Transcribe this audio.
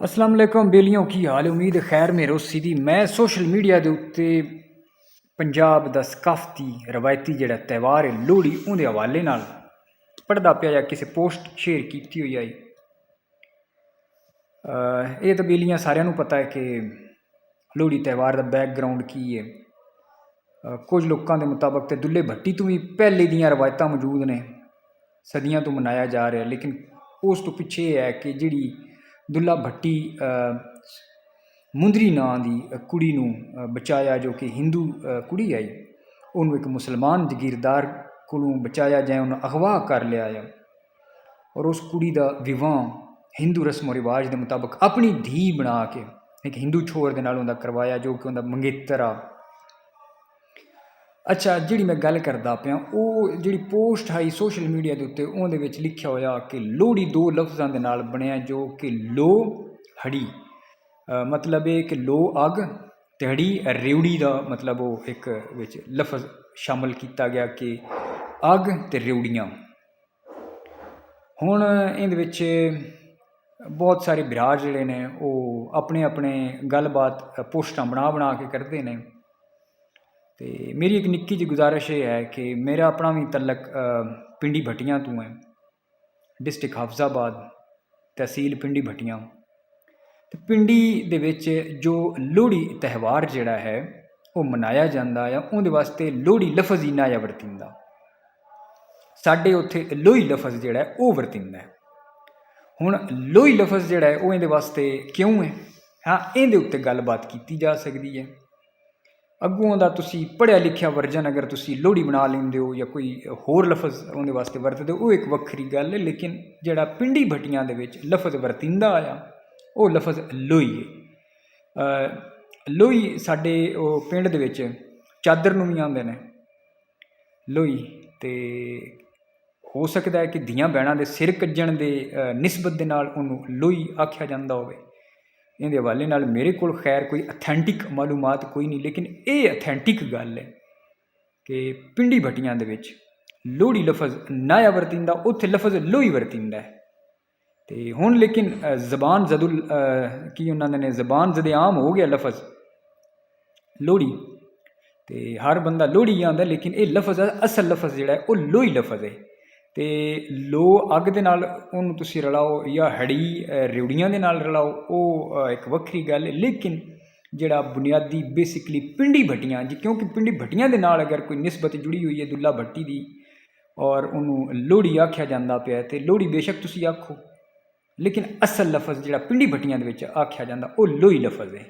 अस्सलाम वालेकुम बेलियों की हाल उम्मीद है खैर में रोसी दी। मैं सोशल मीडिया के उत्ते पंजाब दा सकाफती रवायती जिहड़ा त्यौहार है लोहड़ी उहदे हवाले नाल पढ़दा पिया या किसी पोस्ट शेयर की हुई आई। ये तो बेलियां सारिਆਂ ਨੂੰ पता है कि लोहड़ी त्यौहार का बैकग्राउंड की है। कुछ लोगों के मुताबिक तो दुल्ले भट्टी तो भी पहले दियां रवायतां मौजूद ने, सदियों तो मनाया जा रहा, लेकिन उस तो पिछे है कि जिहड़ी दुल्ला भट्टी मुंदरी नां दी कुड़ी नूं बचाया, जो कि हिंदू कुड़ी आई, उन्होंने एक मुसलमान जगीरदार कोलों बचाया जाए, उन्हें अगवा कर लिया है और उस कुड़ी का विवाह हिंदू रस्मों रिवाज के मुताबिक अपनी धी बना के एक हिंदू छोर के नाल उनका करवाया, जो कि उनका मंगेतर आ। अच्छा, जी मैं गल करदा पिया वो जी पोस्ट आई सोशल मीडिया के उत्ते, उहदे विच लिखिया होया कि लोहड़ी दो लफ्ज़ों के नाल बनिया, जो कि लो हड़ी मतलब है कि लो अग ते हड़ी रेवड़ी का मतलब वो एक विच लफ्ज़ शामिल किया गया कि अग ते रेवड़ियाँ। हुण इहदे विच बहुत सारे बिराज जिहड़े ने वो अपने अपने गलबात पोस्टां बना बना के करते हैं। तो मेरी एक निक्की जी गुजारिश ये है कि मेरा अपना भी तलक पिंडी भट्टियां तो है, डिस्ट्रिक्ट हाफजाबाद, तहसील पिंडी भट्टियां। तो पिंडी दे विच जो लोहड़ी त्यौहार जिहड़ा है वो मनाया जाता है, उहदे वास्ते लोहड़ी लफ्ज़ ही ना वरतिंदा। साडे उत्थे लोही लफ्ज़ जिहड़ा है वो वरतिंदा है। हुण लोही लफ्ज़ जिहड़ा है वो इहदे वास्ते क्यों है, हाँ इहदे उत्ते गलबात की जा सकती है। अगों का तुसी पढ़िया लिखिया वर्जन अगर तुसी लोहड़ी बना लेंदे हो या कोई होर लफ्ज़ उहदे वास्ते वरतदे हो, वो एक वक्खरी गल है, लेकिन जिहड़ा पिंडी भट्टियां दे विच लफ्ज़ वरतिंदा आया वो लफ्ज़ लोही है। लोही साडे पिंड दे विच चादर नूं भी आंदे ने लोही, ते हो सकता है कि धियां भैणां दे सिर कज्जण दे निस्बत दे नाल उहनूं लोही आख्या जांदा होवे। इहदे हवाले नाल मेरे कोल खैर कोई अथेंटिक मालूमात कोई नहीं, लेकिन ये अथेंटिक गल है कि पिंडी भट्टियां दे विच लोहड़ी लफ्ज़ नाया वरतिंदा, उत्थे लफ्ज़ लोही वरतिंदा है। तो हुण लेकिन जबान जदुल की उन्होंने ने जबान जदे आम हो गया लफ्ज़ लोहड़ी, तो हर बंदा लोहड़ी आंदा, लेकिन ये लफ्ज़ असल लफ्ज़ जिहड़ा है वो लोही लफ्ज़ है। तो लो अग दे नाल उहनूं तुसीं रलाओ या हड़ी रेवड़ियां दे नाल रलाओ, वो एक वक्खरी गल है। लेकिन जिहड़ा बुनियादी बेसिकली पिंडी भट्टियां जी, क्योंकि पिंडी भट्टियां दे नाल अगर कोई निस्बत जुड़ी हुई है दुल्ला भट्टी दी और उन्होंने लोहड़ी आख्या जाता पिया, तो लोहड़ी बेशक तुसीं आखो, लेकिन असल लफ्ज़ जिहड़ा पिंडी भट्टियां दे विच आख्या जाता वो लोही लफ्ज़ है।